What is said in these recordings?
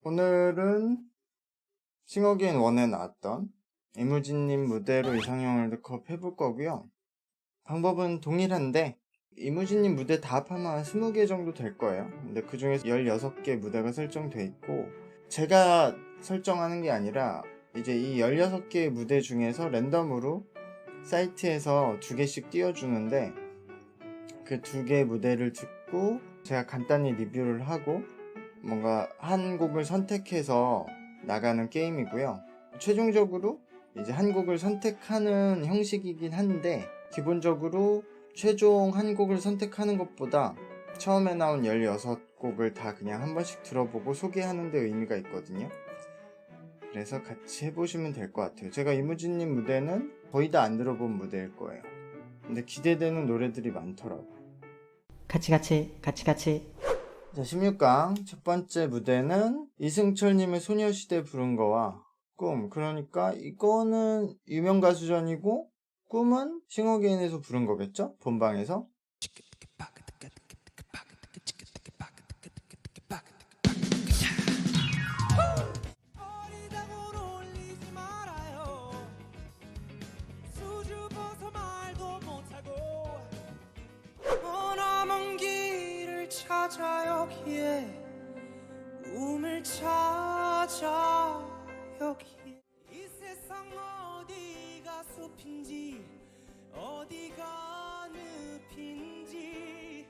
오늘은 싱어게인 1에 나왔던 이무진님 무대로 이상형 월드컵 해볼 거고요. 방법은 동일한데 이무진님 무대 다 합하면 한 20개 정도 될 거예요. 근데 그 중에서 16개 무대가 설정돼 있고, 제가 설정하는 게 아니라 이제 이 16개의 무대 중에서 랜덤으로 사이트에서 2개씩 띄워주는데, 그 2개 무대를 듣고 제가 간단히 리뷰를 하고 뭔가 한 곡을 선택해서 나가는 게임이고요. 최종적으로 이제 한 곡을 선택하는 형식이긴 한데, 기본적으로 최종 한 곡을 선택하는 것보다 처음에 나온 16곡을 다 그냥 한 번씩 들어보고 소개하는 데 의미가 있거든요. 그래서 같이 해보시면 될 것 같아요. 제가 이무진님 무대는 거의 다 안 들어본 무대일 거예요. 근데 기대되는 노래들이 많더라고. 같이. 자, 16강 첫 번째 무대는 이승철님의 소녀시대 부른 거와 꿈. 그러니까 이거는 유명 가수전이고, 꿈은 싱어게인에서 부른 거겠죠? 본방에서. 머나먼 길을 찾아 여기에 꿈을 찾아 여기에 이 세상 어디가 숲인지 어디가 늪인지.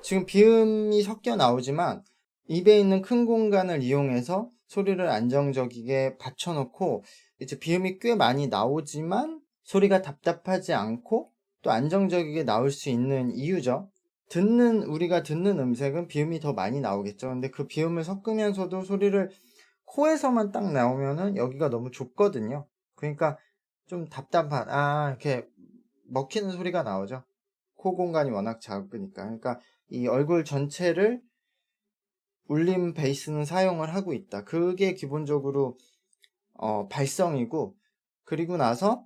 지금 비음이 섞여 나오지만 입에 있는 큰 공간을 이용해서 소리를 안정적이게 받쳐놓고, 이제 비음이 꽤 많이 나오지만 소리가 답답하지 않고 또 안정적이게 나올 수 있는 이유죠. 우리가 듣는 음색은 비음이 더 많이 나오겠죠. 근데 그 비음을 섞으면서도 소리를 코에서만 딱 나오면은 여기가 너무 좁거든요. 그러니까 좀 이렇게 먹히는 소리가 나오죠. 코 공간이 워낙 작으니까. 그러니까 이 얼굴 전체를 울림 베이스는 사용을 하고 있다. 그게 기본적으로 발성이고, 그리고 나서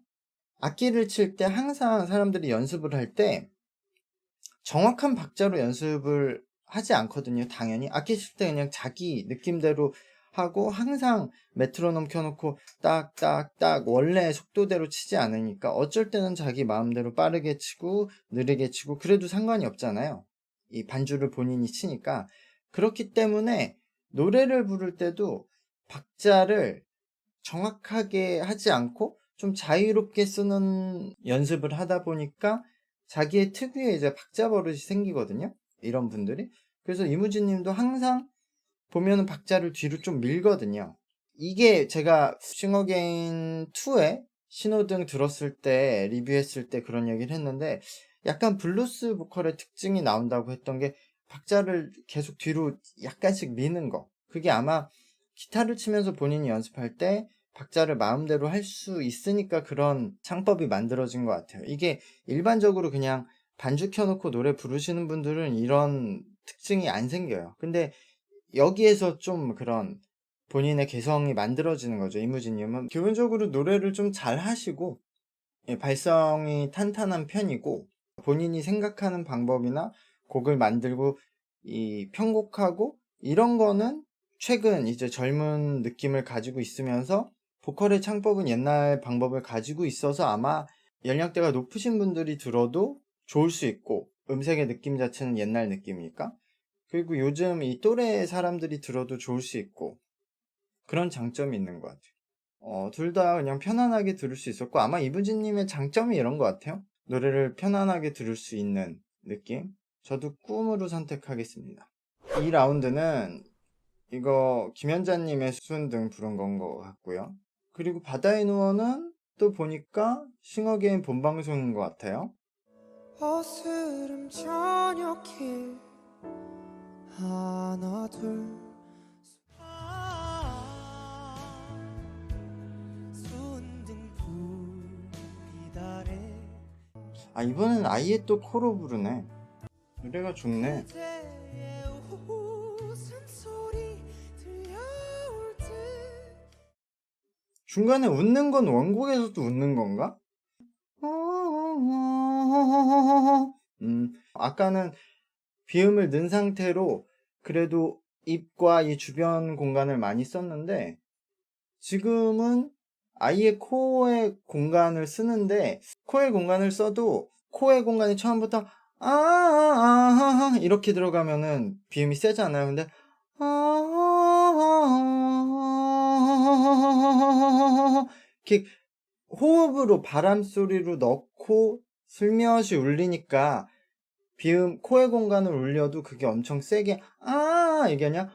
악기를 칠 때 항상 사람들이 연습을 할 때 정확한 박자로 연습을 하지 않거든요. 당연히 악기 칠 때 그냥 자기 느낌대로 하고, 항상 메트로놈 켜놓고 딱딱딱 원래 속도대로 치지 않으니까 어쩔 때는 자기 마음대로 빠르게 치고 느리게 치고 그래도 상관이 없잖아요. 이 반주를 본인이 치니까. 그렇기 때문에 노래를 부를 때도 박자를 정확하게 하지 않고 좀 자유롭게 쓰는 연습을 하다 보니까 자기의 특유의 이제 박자 버릇이 생기거든요, 이런 분들이. 그래서 이무진 님도 항상 보면은 박자를 뒤로 좀 밀거든요. 이게 제가 싱어게인 2에 신호등 들었을 때 리뷰했을 때 그런 얘기를 했는데, 약간 블루스 보컬의 특징이 나온다고 했던 게 박자를 계속 뒤로 약간씩 미는 거. 그게 아마 기타를 치면서 본인이 연습할 때 박자를 마음대로 할 수 있으니까 그런 창법이 만들어진 것 같아요. 이게 일반적으로 그냥 반주 켜놓고 노래 부르시는 분들은 이런 특징이 안 생겨요. 근데 여기에서 좀 그런 본인의 개성이 만들어지는 거죠. 이무진님은 기본적으로 노래를 좀 잘 하시고, 발성이 탄탄한 편이고, 본인이 생각하는 방법이나 곡을 만들고 이 편곡하고 이런 거는 최근 이제 젊은 느낌을 가지고 있으면서, 보컬의 창법은 옛날 방법을 가지고 있어서 아마 연령대가 높으신 분들이 들어도 좋을 수 있고, 음색의 느낌 자체는 옛날 느낌이니까, 그리고 요즘 이 또래 사람들이 들어도 좋을 수 있고, 그런 장점이 있는 것 같아요. 둘 다 그냥 편안하게 들을 수 있었고, 아마 이무진님의 장점이 이런 것 같아요. 노래를 편안하게 들을 수 있는 느낌. 저도 꿈으로 선택하겠습니다. 이 라운드는 이거 김연자님의 수은등 부른 건 것 같고요. 그리고 바다의 누워는 또 보니까 싱어게인 본방송인 것 같아요. 어스름 저녁길 하나 둘 수은등 불빛 아래 이번엔 아예 또 코로 부르네. 노래가 좋네. 그대의 웃음소리 들려올 듯. 중간에 웃는 건 원곡에서도 웃는 건가? 아까는 비음을 넣은 상태로 그래도 입과 이 주변 공간을 많이 썼는데 지금은 아예 코의 공간을 쓰는데 코의 공간을 써도 코의 공간이 처음부터 이렇게 들어가면은 비음이 세잖아요. 근데 이렇게 호흡으로 바람 소리로 넣고 슬며시 울리니까 비음 코의 공간을 울려도 그게 엄청 세게 이게 아니라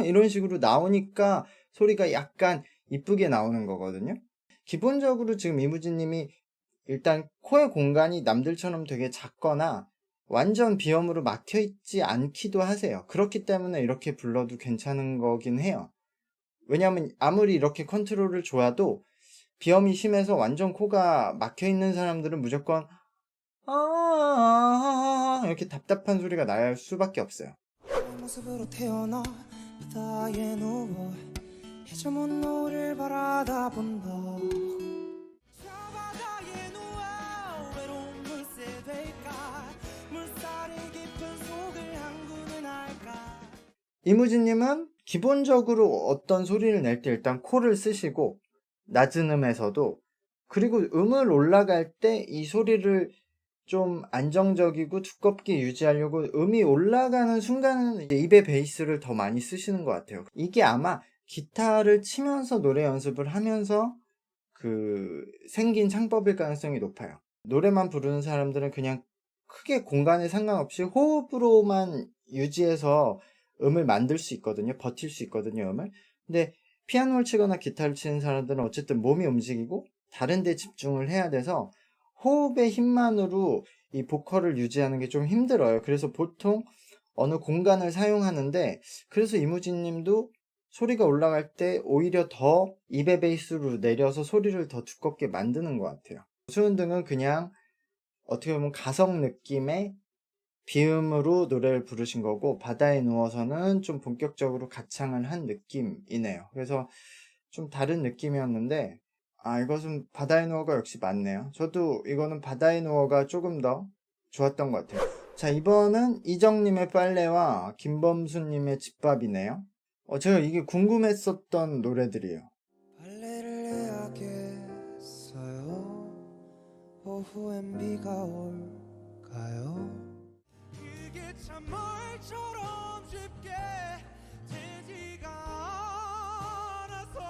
이런 식으로 나오니까 소리가 약간 이쁘게 나오는 거거든요. 기본적으로 지금 이무진님이 일단 코의 공간이 남들처럼 되게 작거나 완전 비염으로 막혀있지 않기도 하세요. 그렇기 때문에 이렇게 불러도 괜찮은 거긴 해요. 왜냐하면 아무리 이렇게 컨트롤을 좋아도 비염이 심해서 완전 코가 막혀있는 사람들은 무조건 이렇게 답답한 소리가 날 수밖에 없어요. 모습으로 태어나 바다에 누워 해저문 노를 바라다 본다 저 바다에 누워 외로운 물새 될까 물살의 깊은 속을 항구는 알까 이무진님은 기본적으로 어떤 소리를 낼 때 일단 코를 쓰시고 낮은 음에서도 그리고 음을 올라갈 때 이 소리를 좀 안정적이고 두껍게 유지하려고 음이 올라가는 순간은 이제 입의 베이스를 더 많이 쓰시는 것 같아요. 이게 아마 기타를 치면서 노래 연습을 하면서 생긴 창법일 가능성이 높아요. 노래만 부르는 사람들은 그냥 크게 공간에 상관없이 호흡으로만 유지해서 음을 만들 수 있거든요. 버틸 수 있거든요, 음을. 근데 피아노를 치거나 기타를 치는 사람들은 어쨌든 몸이 움직이고 다른 데 집중을 해야 돼서 호흡의 힘만으로 이 보컬을 유지하는 게 좀 힘들어요. 그래서 보통 어느 공간을 사용하는데 그래서 이무진 님도 소리가 올라갈 때 오히려 더 입의 베이스로 내려서 소리를 더 두껍게 만드는 것 같아요. 수은등은 그냥 어떻게 보면 가성 느낌의 비음으로 노래를 부르신 거고 바다에 누워서는 좀 본격적으로 가창을 한 느낌이네요. 그래서 좀 다른 느낌이었는데 이것은 바다에 누워가 역시 맞네요. 저도 이거는 바다에 누워가 조금 더 좋았던 것 같아요. 자, 이번은 이정님의 빨래와 김범수님의 집밥이네요. 제가 이게 궁금했었던 노래들이에요. 빨래를 해야겠어요 오후엔 비가 올까요 그게 참 말처럼 쉽게 되지가 않아서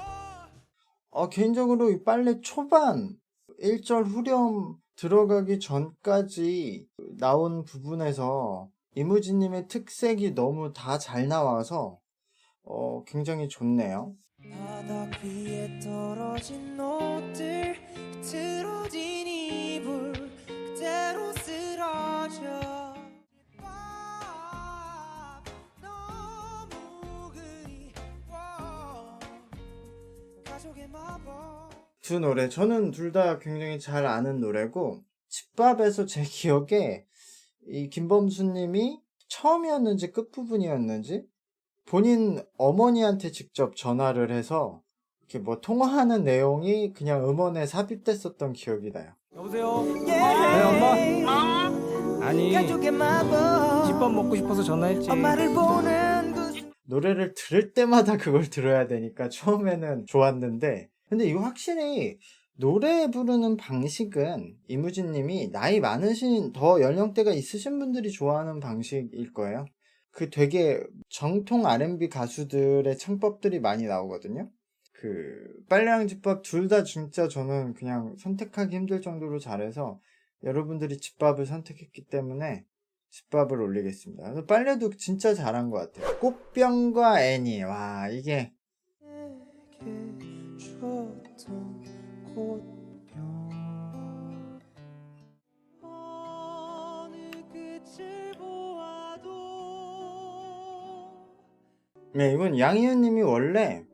개인적으로 이 빨래 초반 1절 후렴 들어가기 전까지 나온 부분에서 이무진님의 특색이 너무 다 잘 나와서 굉장히 좋네요. 바닥 위에 떨어진 옷들 틀어진 이불 그대로 쓰러져 집밥 너무 그리워 가족의 마법 두 노래 저는 둘 다 굉장히 잘 아는 노래고 집밥에서 제 기억에 이 김범수님이 처음이었는지 끝부분이었는지 본인 어머니한테 직접 전화를 해서 이렇게 뭐 통화하는 내용이 그냥 음원에 삽입됐었던 기억이 나요. 여보세요? 네, 엄마? 아니, 가족의 마법 집밥 먹고 싶어서 전화했지. 엄마를 보는 그 노래를 들을 때마다 그걸 들어야 되니까 처음에는 좋았는데 근데 이거 확실히 노래 부르는 방식은 이무진 님이 나이 많으신 더 연령대가 있으신 분들이 좋아하는 방식일 거예요. 되게 정통 R&B 가수들의 창법들이 많이 나오거든요. 빨래랑 집밥 둘 다 진짜 저는 그냥 선택하기 힘들 정도로 잘해서 여러분들이 집밥을 선택했기 때문에 집밥을 올리겠습니다. 그래서 빨래도 진짜 잘한 것 같아요. 꽃병과 애니. 와, 이게 내게 줬던 꽃병 어느 끝을 보아도 네, 이건 양희은 님이 원래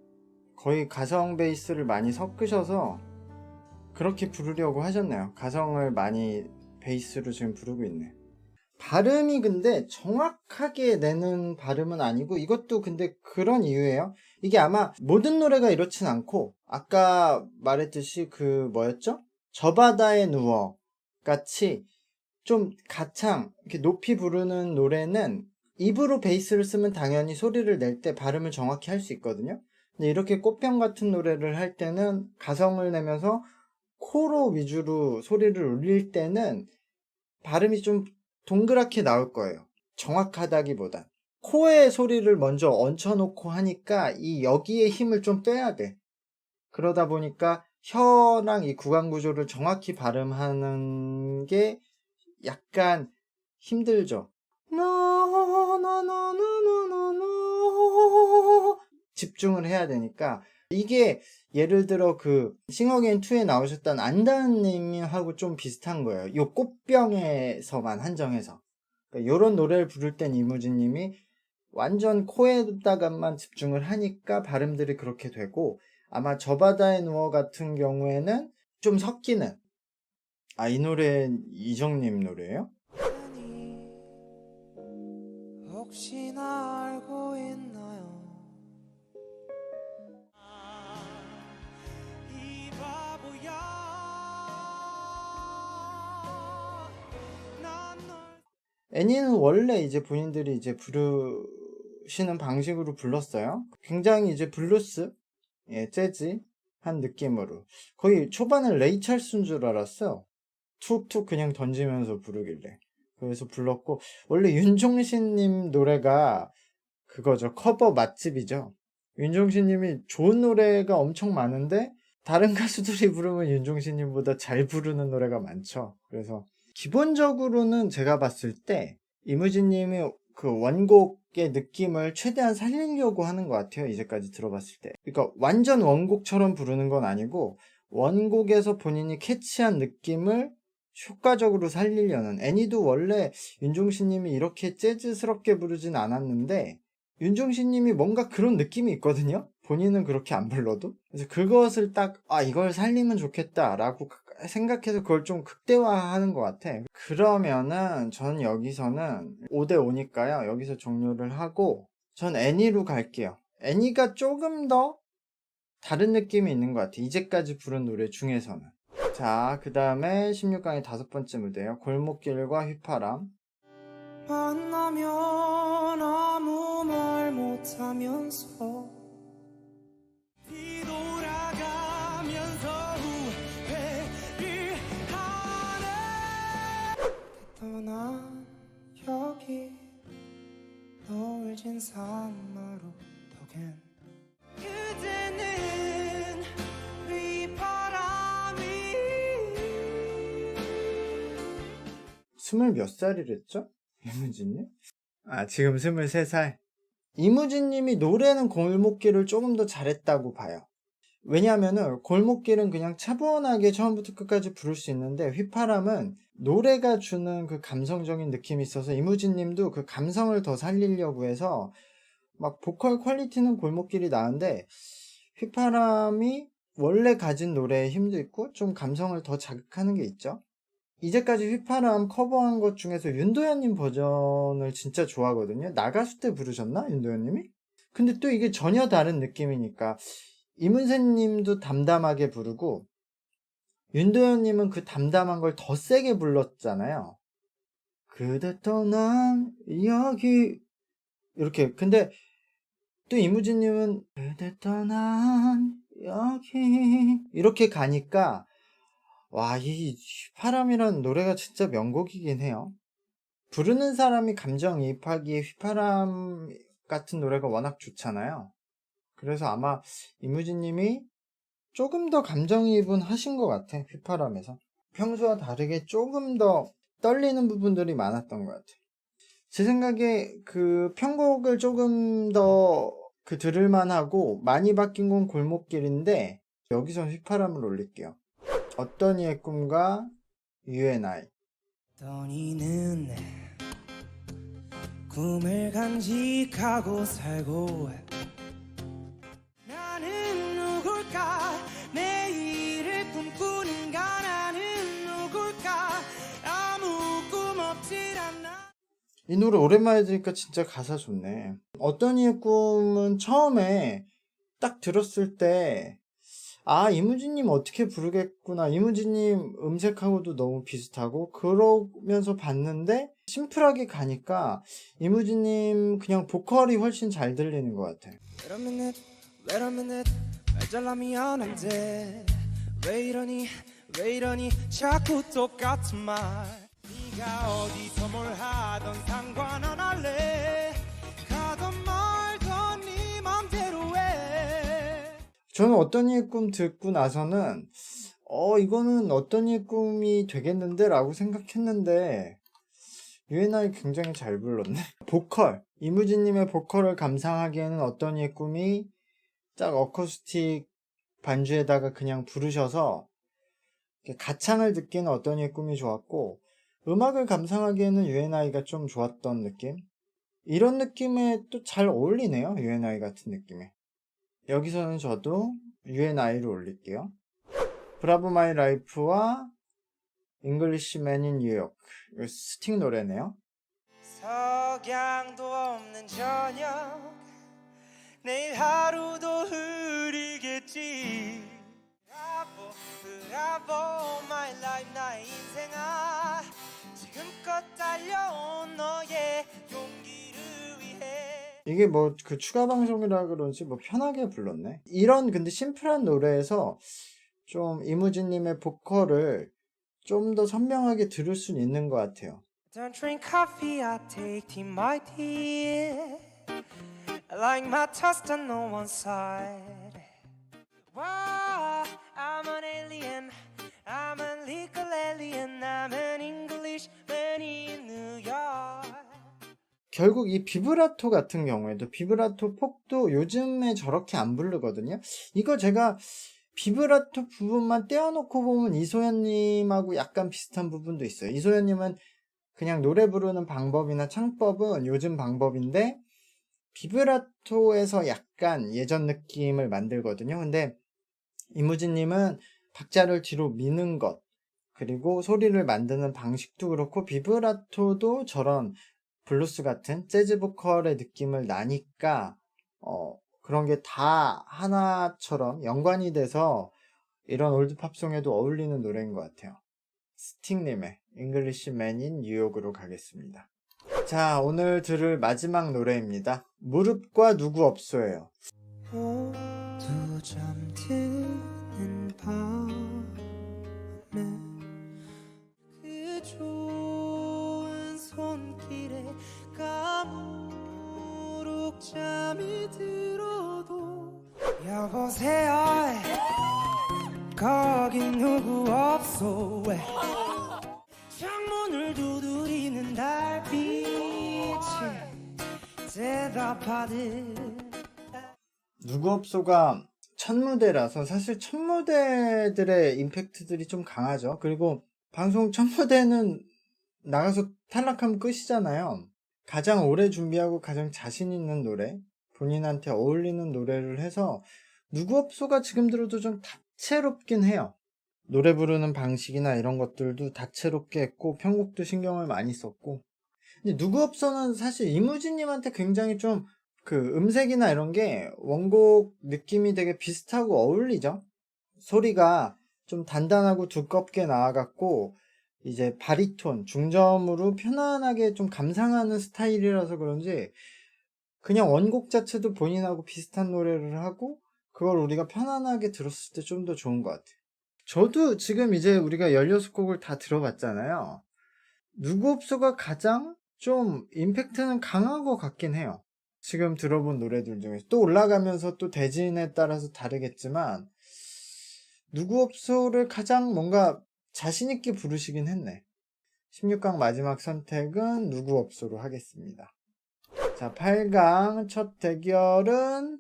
거의 가성 베이스를 많이 섞으셔서 그렇게 부르려고 하셨네요. 가성을 많이 베이스로 지금 부르고 있네. 발음이 근데 정확하게 내는 발음은 아니고 이것도 근데 그런 이유예요. 이게 아마 모든 노래가 이렇진 않고 아까 말했듯이 뭐였죠? 저 바다에 누워 같이 좀 가창 이렇게 높이 부르는 노래는 입으로 베이스를 쓰면 당연히 소리를 낼 때 발음을 정확히 할 수 있거든요. 근데 이렇게 꽃병 같은 노래를 할 때는 가성을 내면서 코로 위주로 소리를 울릴 때는 발음이 좀 동그랗게 나올 거예요. 정확하다기보단. 코에 소리를 먼저 얹혀놓고 하니까 이 여기에 힘을 좀 빼야 돼. 그러다 보니까 혀랑 이 구강 구조를 정확히 발음하는 게 약간 힘들죠. 집중을 해야 되니까 이게 예를 들어 그 싱어게인2에 나오셨던 안다은님하고 좀 비슷한 거예요. 요 꽃병에서만 한정해서. 그러니까 요런 노래를 부를 땐 이무진님이 완전 코에다가만 집중을 하니까 발음들이 그렇게 되고, 아마 저 바다에 누워 같은 경우에는 좀 섞이는, 이 노래는 이정님 노래예요? 아니, 혹시나 알고 있나요? 이 바보야 난널 애니는 원래 이제 본인들이 이제 부르시는 방식으로 불렀어요. 굉장히 이제 블루스, 재즈한 느낌으로. 거의 초반에 레이 찰스인 줄 알았어요. 툭툭 그냥 던지면서 부르길래. 그래서 불렀고, 원래 윤종신님 노래가 그거죠. 커버 맛집이죠. 윤종신님이 좋은 노래가 엄청 많은데, 다른 가수들이 부르면 윤종신님보다 잘 부르는 노래가 많죠. 그래서 기본적으로는 제가 봤을 때 이무진님이 그 원곡의 느낌을 최대한 살리려고 하는 것 같아요. 이제까지 들어봤을 때. 그러니까 완전 원곡처럼 부르는 건 아니고 원곡에서 본인이 캐치한 느낌을 효과적으로 살리려는. 애니도 원래 윤종신님이 이렇게 재즈스럽게 부르진 않았는데 윤종신님이 뭔가 그런 느낌이 있거든요. 본인은 그렇게 안 불러도. 그래서 그것을 딱 이걸 살리면 좋겠다라고 생각해서 그걸 좀 극대화하는 것 같아. 그러면은 전 여기서는 5대5니까요. 여기서 종료를 하고 전 애니로 갈게요. 애니가 조금 더 다른 느낌이 있는 것 같아. 이제까지 부른 노래 중에서는. 자, 그 다음에 16강의 5번째 무대요. 골목길과 휘파람. 만나면 아무 말 못하면서 뒤돌아가면서 후회를 하네. 떠난 여기 너 울진 산마루 덕엔 그대는 휘파람이 20몇 살이랬죠? 이무진님? 지금 23살. 이무진님이 노래는 골목길을 조금 더 잘했다고 봐요. 왜냐하면은 골목길은 그냥 차분하게 처음부터 끝까지 부를 수 있는데 휘파람은 노래가 주는 그 감성적인 느낌이 있어서 이무진님도 그 감성을 더 살리려고 해서 막 보컬 퀄리티는 골목길이 나은데 휘파람이 원래 가진 노래의 힘도 있고 좀 감성을 더 자극하는 게 있죠. 이제까지 휘파람 커버한 것 중에서 윤도현님 버전을 진짜 좋아하거든요. 나가수 때 부르셨나? 윤도현님이? 근데 또 이게 전혀 다른 느낌이니까 이문세님도 담담하게 부르고 윤도현님은 그 담담한 걸 더 세게 불렀잖아요. 그대 떠난 여기 이렇게. 근데 또 이무진님은 그대 떠난 여기 이렇게 가니까 이 휘파람이라는 노래가 진짜 명곡이긴 해요. 부르는 사람이 감정이입하기에 휘파람 같은 노래가 워낙 좋잖아요. 그래서 아마 이무진님이 조금 더 감정이입은 하신 것 같아. 휘파람에서 평소와 다르게 조금 더 떨리는 부분들이 많았던 것 같아. 제 생각에 그 편곡을 조금 더 들을만하고 많이 바뀐 건 골목길인데 여기선 휘파람을 올릴게요. 어떤 이의 꿈과 UNI. 어떤 이는 꿈을 간직하고 살고 나는 누굴까 내일을 꿈꾸는가 나는 누굴까 아무 꿈 없질 않나. 이 노래 오랜만에 들으니까 진짜 가사 좋네. 어떤 이의 꿈은 처음에 딱 들었을 때 아, 이무진님 어떻게 부르겠구나. 이무진님 음색하고도 너무 비슷하고, 그러면서 봤는데, 심플하게 가니까, 이무진님 그냥 보컬이 훨씬 잘 들리는 것 같아. Wait a minute, wait a minute 말 잘라 미안한데 왜 이러니 자꾸 똑같은 말 네가 어디서 뭘 하던 상관 안 할래 가던 말던 네 맘대로 해 저는 어떤 이의 꿈 듣고 나서는, 이거는 어떤 이의 꿈이 되겠는데? 라고 생각했는데, 유엔아이 굉장히 잘 불렀네. 보컬. 이무진님의 보컬을 감상하기에는 어떤 이의 꿈이 딱 어쿠스틱 반주에다가 그냥 부르셔서 이렇게 가창을 듣기에는 어떤 이의 꿈이 좋았고, 음악을 감상하기에는 유엔아이가 좀 좋았던 느낌? 이런 느낌에 또 잘 어울리네요. 유엔아이 같은 느낌에. 여기서는 저도 유엔아이를 올릴게요. 브라보 마이 라이프와 잉글리시맨 인 뉴욕. 이거 스팅 노래네요. 석양도 없는 저녁 내일 하루도 흐리겠지 브라보 my life 나의 인생아 지금껏 달려온 너의 용기를 위해 이게 뭐 그 추가 방송이라 그런지 뭐 편하게 불렀네. 이런 근데 심플한 노래에서 좀 이무진님의 보컬을 좀 더 선명하게 들을 수는 있는 것 같아요. Don't drink coffee, I take tea, my tea. I like my toast on no one side. Wow, I'm an alien. I'm a legal alien. I'm an Englishman in New York. 결국 이 비브라토 같은 경우에도 비브라토 폭도 요즘에 저렇게 안 부르거든요. 이거 제가 비브라토 부분만 떼어놓고 보면 이소연님하고 약간 비슷한 부분도 있어요. 이소연님은 그냥 노래 부르는 방법이나 창법은 요즘 방법인데 비브라토에서 약간 예전 느낌을 만들거든요. 근데 이무진님은 박자를 뒤로 미는 것 그리고 소리를 만드는 방식도 그렇고 비브라토도 저런 블루스 같은 재즈 보컬의 느낌을 나니까 그런 게 다 하나처럼 연관이 돼서 이런 올드 팝송에도 어울리는 노래인 것 같아요. 스팅님의 잉글리시맨 인 뉴욕으로 가겠습니다. 자, 오늘 들을 마지막 노래입니다. 무릎과 누구 없소예요. 모두 잠드는 밤에 그 좋은 손길에 까무룩 잠이 들어도 여보세요 거긴 누구 없소 창문을 두드리는 달빛이 대답하듯 누구 없소가 첫 무대라서 사실 첫 무대들의 임팩트들이 좀 강하죠. 그리고 방송 첫 무대는 나가서 탈락하면 끝이잖아요. 가장 오래 준비하고 가장 자신 있는 노래, 본인한테 어울리는 노래를 해서 누구 없소가 지금 들어도 좀 다채롭긴 해요. 노래 부르는 방식이나 이런 것들도 다채롭게 했고 편곡도 신경을 많이 썼고 근데 누구 없소는 사실 이무진님한테 굉장히 좀 그 음색이나 이런 게 원곡 느낌이 되게 비슷하고 어울리죠. 소리가 좀 단단하고 두껍게 나와갖고 이제 바리톤, 중저음으로 편안하게 좀 감상하는 스타일이라서 그런지 그냥 원곡 자체도 본인하고 비슷한 노래를 하고 그걸 우리가 편안하게 들었을 때 좀 더 좋은 것 같아요. 저도 지금 이제 우리가 16곡을 다 들어봤잖아요. 누구 없소가 가장 좀 임팩트는 강한 것 같긴 해요. 지금 들어본 노래들 중에서 또 올라가면서 또 대진에 따라서 다르겠지만 누구 없소를 가장 뭔가 자신있게 부르시긴 했네. 16강 마지막 선택은 누구 없소로 하겠습니다. 자, 8강 첫 대결은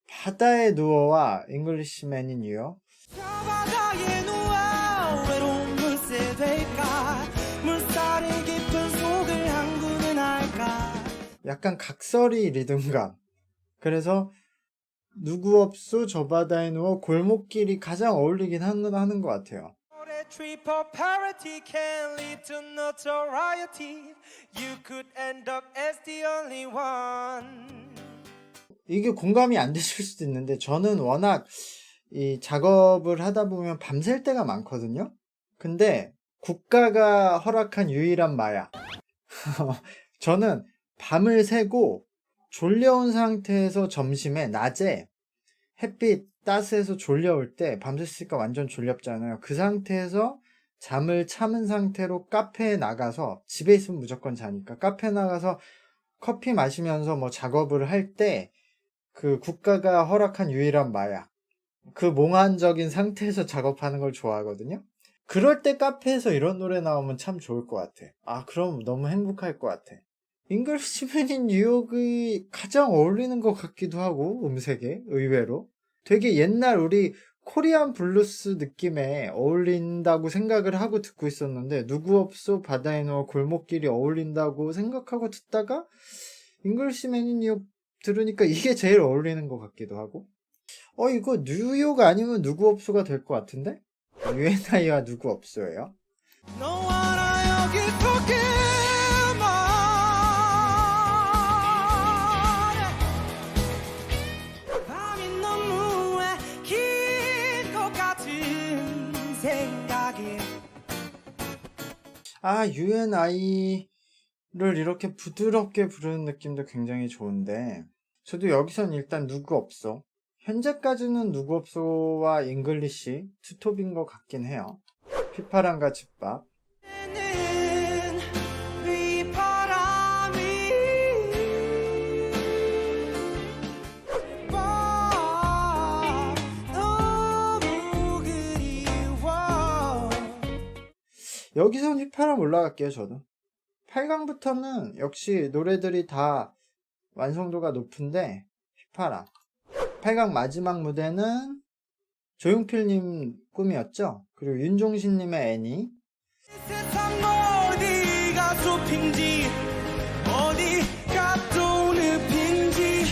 바다에 누워와 잉글리시맨 인 뉴욕. 저 바다에 누워 외로운 물새 될까 물살의 깊은 속을 항구는 할까 약간 각설이 리듬감. 그래서 누구 없소 저 바다에 누워 골목길이 가장 어울리긴 하는 것 같아요. Tree popularity can lead to notoriety. You could end up as the only one. 이게 공감이 안 되실 수도 있는데 저는 워낙 이 작업을 하다 보면 밤샐 때가 많거든요. 근데 국가가 허락한 유일한 마약. 저는 밤을 새고 졸려온 상태에서 점심에 낮에 햇빛 따스해서 졸려올 때 밤샜으니까 완전 졸렵잖아요. 그 상태에서 잠을 참은 상태로 카페에 나가서 집에 있으면 무조건 자니까 카페 나가서 커피 마시면서 뭐 작업을 할 때 그 국가가 허락한 유일한 마약 그 몽환적인 상태에서 작업하는 걸 좋아하거든요. 그럴 때 카페에서 이런 노래 나오면 참 좋을 것 같아. 아 그럼 너무 행복할 것 같아. 잉글리시맨 인 뉴욕이 가장 어울리는 것 같기도 하고 음색에 의외로 되게 옛날 우리 코리안 블루스 느낌에 어울린다고 생각을 하고 듣고 있었는데 누구 없소 바다에 누워 골목길이 어울린다고 생각하고 듣다가 잉글리시맨 인 뉴욕 들으니까 이게 제일 어울리는 것 같기도 하고 이거 뉴욕 아니면 누구 없소가 될 것 같은데? UNI와 누구 없소예요? 너와 여기 포켓몬 밤이 너무해 길 것 같은 생각이 UNI를 이렇게 부드럽게 부르는 느낌도 굉장히 좋은데 저도 여기선 일단 누구 없어 현재까지는 누구 없소와 잉글리시 투톱인 것 같긴 해요. 휘파람과 집밥 는 휘바람이 너무 그리워 여기선 휘파람 올라갈게요. 저도 8강부터는 역시 노래들이 다 완성도가 높은데 휘파람 8강 마지막 무대는 조용필님 꿈이었죠. 그리고 윤종신님의 애니 세상 어디가 숲인지 어디가 또 늪인지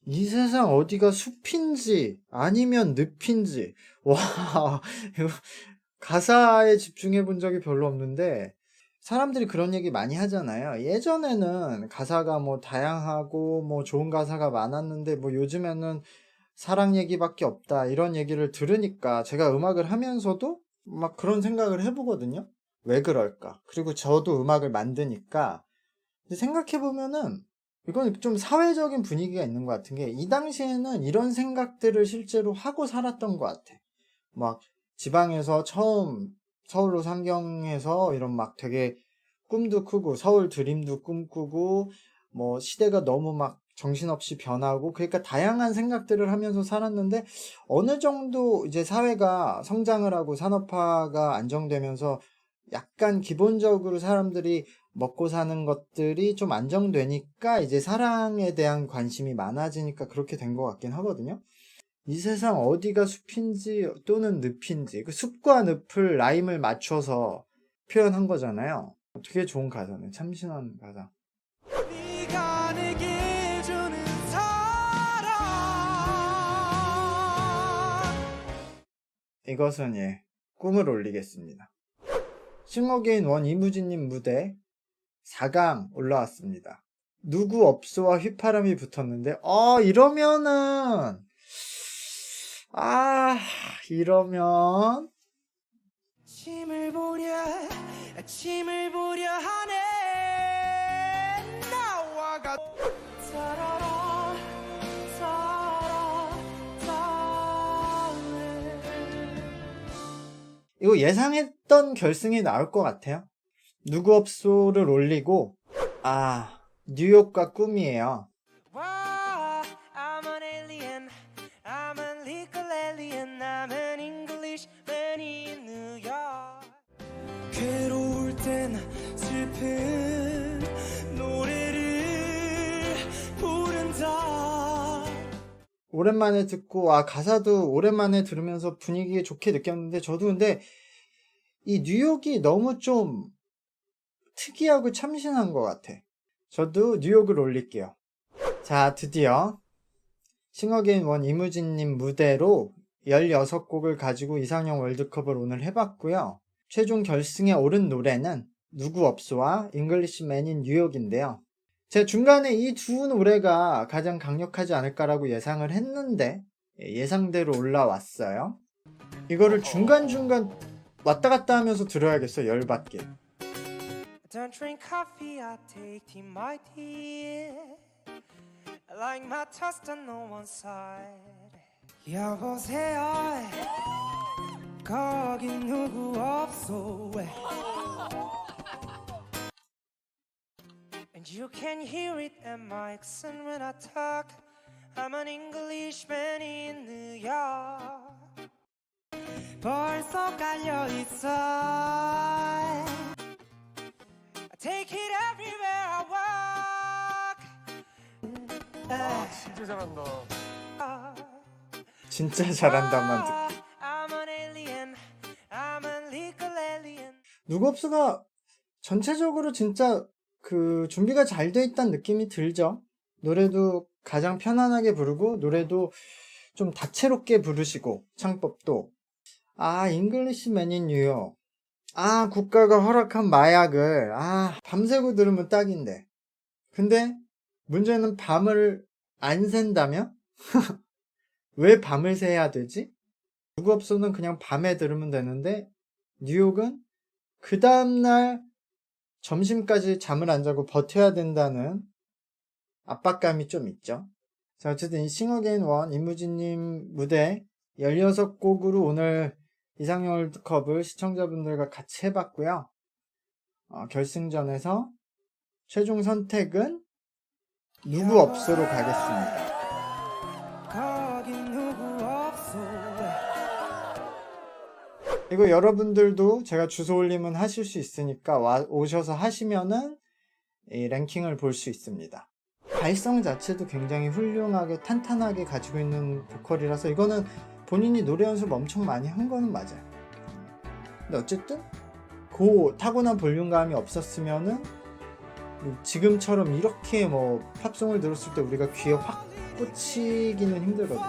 이 세상 어디가 숲인지 아니면 늪인지 와 이거 가사에 집중해 본 적이 별로 없는데 사람들이 그런 얘기 많이 하잖아요. 예전에는 가사가 뭐 다양하고 뭐 좋은 가사가 많았는데 뭐 요즘에는 사랑 얘기밖에 없다 이런 얘기를 들으니까 제가 음악을 하면서도 막 그런 생각을 해보거든요. 왜 그럴까? 그리고 저도 음악을 만드니까 생각해보면은 이건 좀 사회적인 분위기가 있는 것 같은 게 이 당시에는 이런 생각들을 실제로 하고 살았던 것 같아. 막 지방에서 처음 서울로 상경해서 이런 막 되게 꿈도 크고 서울 드림도 꿈꾸고 뭐 시대가 너무 막 정신없이 변하고 그러니까 다양한 생각들을 하면서 살았는데 어느 정도 이제 사회가 성장을 하고 산업화가 안정되면서 약간 기본적으로 사람들이 먹고 사는 것들이 좀 안정되니까 이제 사랑에 대한 관심이 많아지니까 그렇게 된 것 같긴 하거든요. 이 세상 어디가 숲인지 또는 늪인지 그 숲과 늪을 라임을 맞춰서 표현한 거잖아요. 되게 좋은 가사네. 참신한 가사. 네가 내게 주는 사랑 이것은 꿈을 올리겠습니다. 싱어게인 원 이무진님 무대 4강 올라왔습니다. 누구 없소와 휘파람이 붙었는데 이러면 침을 보려 하네 나와 같 사라라 이거 예상했던 결승이 나올 것 같아요. 누구 없소를 올리고 뉴욕과 꿈이에요. Wow, I'm an alien. I'm a legal alien. I'm an Englishman in New York. 괴로울 땐 슬픈 노래를 부른다. 오랜만에 듣고 가사도 오랜만에 들으면서 분위기 좋게 느꼈는데 저도 근데 이 뉴욕이 너무 좀 특이하고 참신한 것 같아. 저도 뉴욕을 올릴게요. 자, 드디어 싱어게인 원 이무진님 무대로 16곡을 가지고 이상형 월드컵을 오늘 해봤고요. 최종 결승에 오른 노래는 누구 없소와 잉글리시맨 인 뉴욕인데요. 제가 중간에 이 두 노래가 가장 강력하지 않을까라고 예상을 했는데 예상대로 올라왔어요. 이거를 중간중간 왔다 갔다 하면서 들어야겠어, 열받게. I don't drink coffee, I take tea, my dear. I like my toast on no one side. 여보세요, 거긴 누구 없소. And you can hear it in my accent when I talk. I'm an Englishman in New York. 벌써 깔려 있어. I take it everywhere I walk. 진짜 잘한다. 진짜 잘한다만 듣기. I'm an alien. I'm a legal alien. 누구 없어가 전체적으로 진짜 그 준비가 잘 돼 있다는 느낌이 들죠. 노래도 가장 편안하게 부르고 노래도 좀 다채롭게 부르시고 창법도 잉글리시맨 인 뉴욕 국가가 허락한 마약을 밤새고 들으면 딱인데 근데 문제는 밤을 안 샌다면? 왜 밤을 새야 되지? 누구 없어는 그냥 밤에 들으면 되는데 뉴욕은 그 다음날 점심까지 잠을 안 자고 버텨야 된다는 압박감이 좀 있죠. 자, 어쨌든 이 싱어게인 원 이무진님 무대 16곡으로 오늘 이상형 월드컵을 시청자분들과 같이 해봤고요. 결승전에서 최종 선택은 누구 없어로 가겠습니다. 거긴 누구 없소. 이거 여러분들도 제가 주소 올리면 하실 수 있으니까 오셔서 하시면은 이 랭킹을 볼 수 있습니다. 발성 자체도 굉장히 훌륭하게 탄탄하게 가지고 있는 보컬이라서 이거는 본인이 노래 연습 엄청 많이 한 거는 맞아요. 근데 어쨌든 그 타고난 볼륨감이 없었으면은 지금처럼 이렇게 뭐 팝송을 들었을 때 우리가 귀에 확 꽂히기는 힘들거든요.